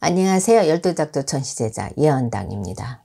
안녕하세요. 열두작도 천시제자 예언당입니다.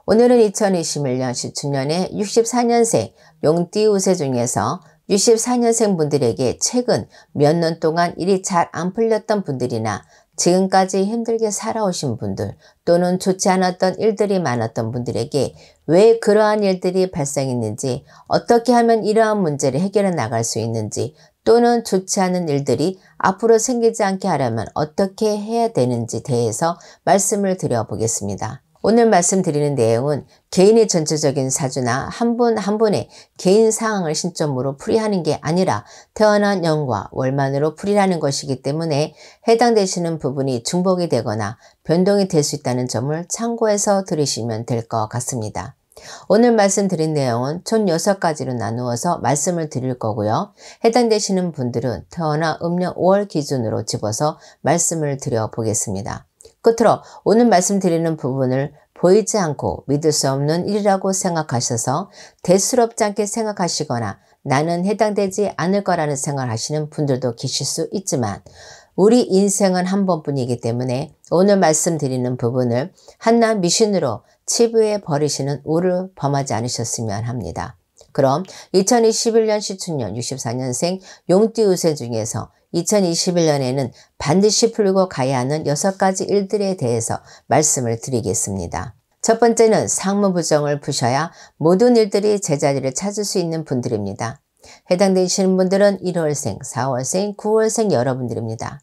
오늘은 2021년 시춘년의 64년생 용띠우세 중에서 64년생 분들에게 최근 몇 년 동안 일이 잘 안 풀렸던 분들이나 지금까지 힘들게 살아오신 분들 또는 좋지 않았던 일들이 많았던 분들에게 왜 그러한 일들이 발생했는지, 어떻게 하면 이러한 문제를 해결해 나갈 수 있는지, 또는 좋지 않은 일들이 앞으로 생기지 않게 하려면 어떻게 해야 되는지 대해서 말씀을 드려보겠습니다. 오늘 말씀드리는 내용은 개인의 전체적인 사주나 한 분 한 분의 개인 상황을 신점으로 풀이하는 게 아니라 태어난 년과 월만으로 풀이하는 것이기 때문에 해당되시는 부분이 중복이 되거나 변동이 될 수 있다는 점을 참고해서 들으시면 될 것 같습니다. 오늘 말씀드린 내용은 총 6가지로 나누어서 말씀을 드릴 거고요. 해당되시는 분들은 태어난 음력 5월 기준으로 집어서 말씀을 드려보겠습니다. 끝으로 오늘 말씀드리는 부분을 보이지 않고 믿을 수 없는 일이라고 생각하셔서 대수롭지 않게 생각하시거나 나는 해당되지 않을 거라는 생각을 하시는 분들도 계실 수 있지만 우리 인생은 한 번뿐이기 때문에 오늘 말씀드리는 부분을 한낱 미신으로 치부해 버리시는 우를 범하지 않으셨으면 합니다. 그럼 2021년 시춘년 64년생 용띠우세 중에서 2021년에는 반드시 풀고 가야 하는 6가지 일들에 대해서 말씀을 드리겠습니다. 첫 번째는 상무부정을 푸셔야 모든 일들이 제자리를 찾을 수 있는 분들입니다. 해당되시는 분들은 1월생, 4월생, 9월생 여러분들입니다.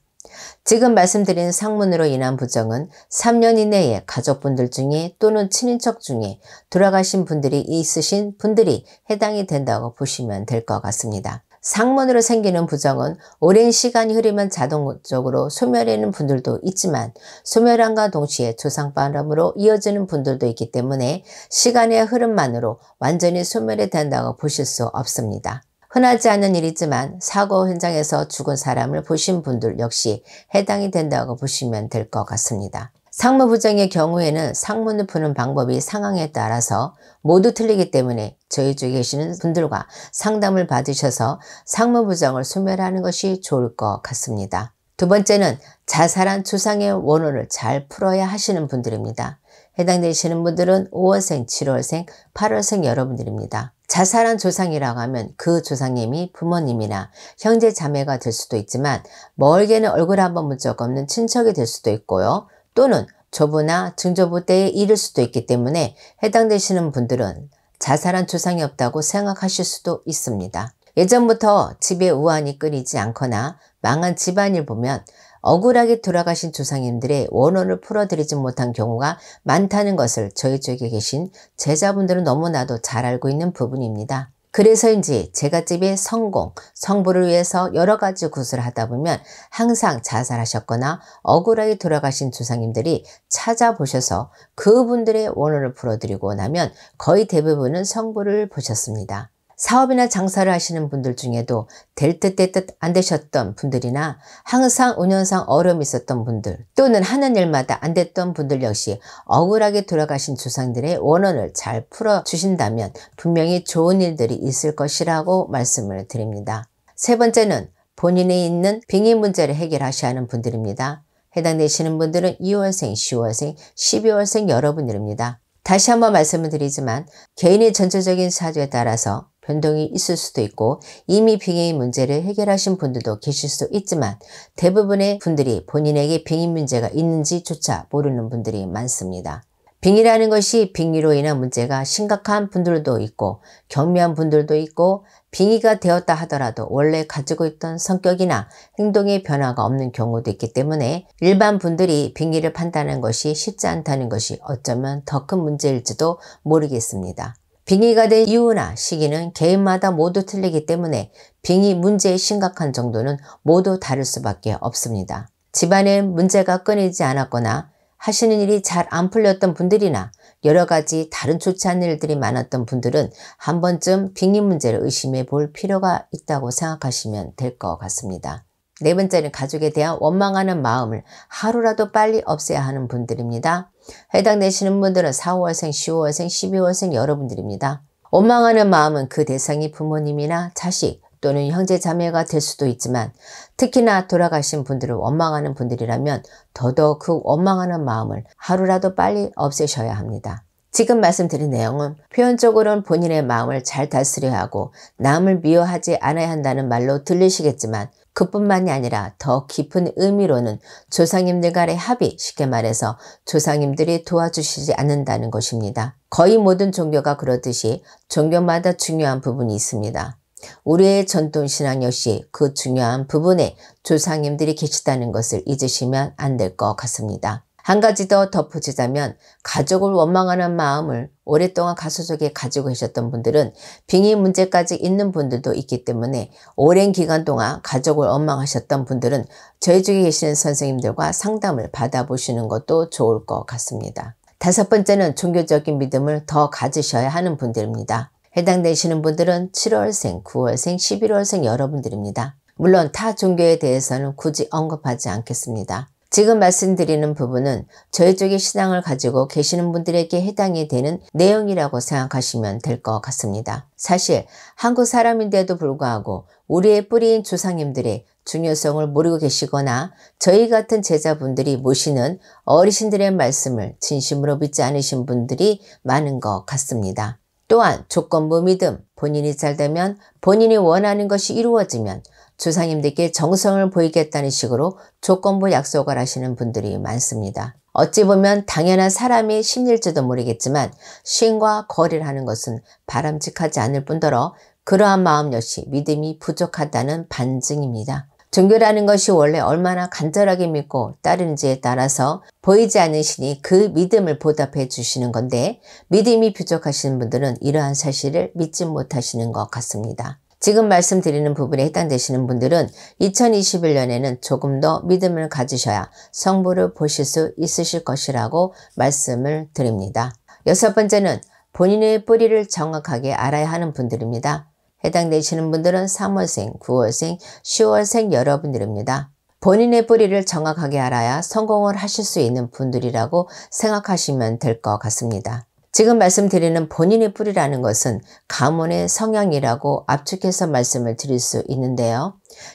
지금 말씀드린 상문으로 인한 부정은 3년 이내에 가족분들 중에 또는 친인척 중에 돌아가신 분들이 있으신 분들이 해당이 된다고 보시면 될 것 같습니다. 상문으로 생기는 부정은 오랜 시간이 흐르면 자동적으로 소멸하는 분들도 있지만 소멸함과 동시에 조상바람으로 이어지는 분들도 있기 때문에 시간의 흐름만으로 완전히 소멸이 된다고 보실 수 없습니다. 흔하지 않은 일이지만 사고 현장에서 죽은 사람을 보신 분들 역시 해당이 된다고 보시면 될 것 같습니다. 상무부정의 경우에는 상문을 푸는 방법이 상황에 따라서 모두 틀리기 때문에 저희 쪽에 계시는 분들과 상담을 받으셔서 상무부정을 소멸하는 것이 좋을 것 같습니다. 두 번째는 자살한 조상의 원혼을 잘 풀어야 하시는 분들입니다. 해당되시는 분들은 5월생, 7월생, 8월생 여러분들입니다. 자살한 조상이라고 하면 그 조상님이 부모님이나 형제 자매가 될 수도 있지만 멀게는 얼굴 한번 본 적 없는 친척이 될 수도 있고요. 또는 조부나 증조부 때에 이를 수도 있기 때문에 해당되시는 분들은 자살한 조상이 없다고 생각하실 수도 있습니다. 예전부터 집에 우환이 끊이지 않거나 망한 집안일 보면 억울하게 돌아가신 조상님들의 원혼을 풀어드리지 못한 경우가 많다는 것을 저희 쪽에 계신 제자분들은 너무나도 잘 알고 있는 부분입니다. 그래서인지 제가 집에 성공, 성부를 위해서 여러 가지 구슬을 하다 보면 항상 자살하셨거나 억울하게 돌아가신 조상님들이 찾아보셔서 그분들의 원혼을 풀어드리고 나면 거의 대부분은 성부를 보셨습니다. 사업이나 장사를 하시는 분들 중에도 될 듯 될 듯 안 되셨던 분들이나 항상 운영상 어려움이 있었던 분들 또는 하는 일마다 안 됐던 분들 역시 억울하게 돌아가신 조상들의 원혼을 잘 풀어주신다면 분명히 좋은 일들이 있을 것이라고 말씀을 드립니다. 세 번째는 본인이 있는 빙의 문제를 해결하셔야 하는 분들입니다. 해당되시는 분들은 2월생, 10월생, 12월생 여러분들입니다. 다시 한번 말씀을 드리지만 개인의 전체적인 사주에 따라서 변동이 있을 수도 있고 이미 빙의 문제를 해결하신 분들도 계실 수 있지만 대부분의 분들이 본인에게 빙의 문제가 있는지조차 모르는 분들이 많습니다. 빙의라는 것이 빙의로 인한 문제가 심각한 분들도 있고 경미한 분들도 있고 빙의가 되었다 하더라도 원래 가지고 있던 성격이나 행동의 변화가 없는 경우도 있기 때문에 일반 분들이 빙의를 판단하는 것이 쉽지 않다는 것이 어쩌면 더 큰 문제일지도 모르겠습니다. 빙의가 된 이유나 시기는 개인마다 모두 틀리기 때문에 빙의 문제의 심각한 정도는 모두 다를 수밖에 없습니다. 집안에 문제가 끊이지 않았거나 하시는 일이 잘 안 풀렸던 분들이나 여러 가지 다른 좋지 않은 일들이 많았던 분들은 한 번쯤 빙의 문제를 의심해 볼 필요가 있다고 생각하시면 될 것 같습니다. 네 번째는 가족에 대한 원망하는 마음을 하루라도 빨리 없애야 하는 분들입니다. 해당되시는 분들은 4월생, 10월생, 12월생 여러분들입니다. 원망하는 마음은 그 대상이 부모님이나 자식 또는 형제 자매가 될 수도 있지만 특히나 돌아가신 분들을 원망하는 분들이라면 더더욱 그 원망하는 마음을 하루라도 빨리 없애셔야 합니다. 지금 말씀드린 내용은 표현적으로는 본인의 마음을 잘 다스려야 하고 남을 미워하지 않아야 한다는 말로 들리시겠지만 그뿐만이 아니라 더 깊은 의미로는 조상님들 간의 합의, 쉽게 말해서 조상님들이 도와주시지 않는다는 것입니다. 거의 모든 종교가 그렇듯이 종교마다 중요한 부분이 있습니다. 우리의 전통신앙 역시 그 중요한 부분에 조상님들이 계시다는 것을 잊으시면 안 될 것 같습니다. 한 가지 더 덧붙이자면 가족을 원망하는 마음을 오랫동안 가수 속에 가지고 계셨던 분들은 빙의 문제까지 있는 분들도 있기 때문에 오랜 기간 동안 가족을 원망하셨던 분들은 저희 중에 계시는 선생님들과 상담을 받아보시는 것도 좋을 것 같습니다. 다섯 번째는 종교적인 믿음을 더 가지셔야 하는 분들입니다. 해당되시는 분들은 7월생, 9월생, 11월생 여러분들입니다. 물론 타 종교에 대해서는 굳이 언급하지 않겠습니다. 지금 말씀드리는 부분은 저희 쪽의 신앙을 가지고 계시는 분들에게 해당이 되는 내용이라고 생각하시면 될 것 같습니다. 사실 한국 사람인데도 불구하고 우리의 뿌리인 조상님들의 중요성을 모르고 계시거나 저희 같은 제자분들이 모시는 어르신들의 말씀을 진심으로 믿지 않으신 분들이 많은 것 같습니다. 또한 조건부 믿음, 본인이 잘되면 본인이 원하는 것이 이루어지면 조상님들께 정성을 보이겠다는 식으로 조건부 약속을 하시는 분들이 많습니다. 어찌 보면 당연한 사람의 심리일지도 모르겠지만 신과 거래를 하는 것은 바람직하지 않을 뿐더러 그러한 마음 역시 믿음이 부족하다는 반증입니다. 종교라는 것이 원래 얼마나 간절하게 믿고 따르는지에 따라서 보이지 않는 신이 그 믿음을 보답해 주시는 건데 믿음이 부족하신 분들은 이러한 사실을 믿지 못하시는 것 같습니다. 지금 말씀드리는 부분에 해당되시는 분들은 2021년에는 조금 더 믿음을 가지셔야 성부를 보실 수 있으실 것이라고 말씀을 드립니다. 여섯 번째는 본인의 뿌리를 정확하게 알아야 하는 분들입니다. 해당되시는 분들은 3월생, 9월생, 10월생 여러분들입니다. 본인의 뿌리를 정확하게 알아야 성공을 하실 수 있는 분들이라고 생각하시면 될 것 같습니다. 지금 말씀드리는 본인의 뿌리라는 것은 가문의 성향이라고 압축해서 말씀을 드릴 수 있는데요.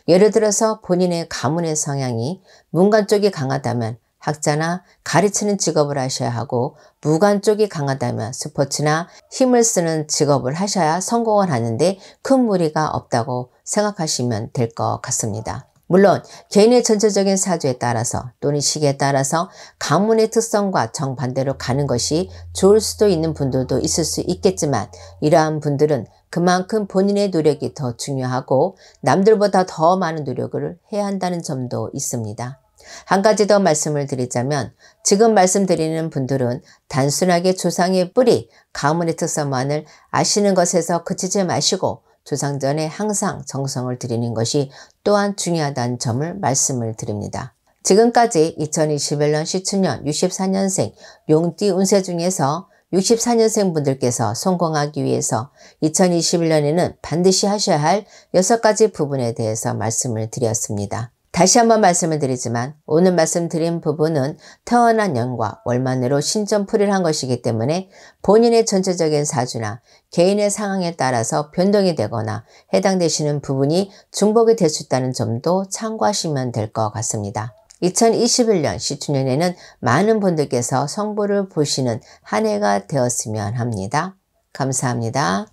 예를 들어서 본인의 가문의 성향이 문관 쪽이 강하다면 학자나 가르치는 직업을 하셔야 하고 무관 쪽이 강하다면 스포츠나 힘을 쓰는 직업을 하셔야 성공을 하는데 큰 무리가 없다고 생각하시면 될 것 같습니다. 물론 개인의 전체적인 사주에 따라서 또는 시기에 따라서 가문의 특성과 정반대로 가는 것이 좋을 수도 있는 분들도 있을 수 있겠지만 이러한 분들은 그만큼 본인의 노력이 더 중요하고 남들보다 더 많은 노력을 해야 한다는 점도 있습니다. 한 가지 더 말씀을 드리자면 지금 말씀드리는 분들은 단순하게 조상의 뿌리, 가문의 특성만을 아시는 것에서 그치지 마시고 조상전에 항상 정성을 들이는 것이 또한 중요하다는 점을 말씀을 드립니다. 지금까지 2021년 시춘년 64년생 용띠 운세 중에서 64년생 분들께서 성공하기 위해서 2021년에는 반드시 하셔야 할 6가지 부분에 대해서 말씀을 드렸습니다. 다시 한번 말씀을 드리지만 오늘 말씀드린 부분은 태어난 년과 월만으로 신점풀이를 한 것이기 때문에 본인의 전체적인 사주나 개인의 상황에 따라서 변동이 되거나 해당되시는 부분이 중복이 될 수 있다는 점도 참고하시면 될 것 같습니다. 2021년 시춘년에는 많은 분들께서 성부를 보시는 한 해가 되었으면 합니다. 감사합니다.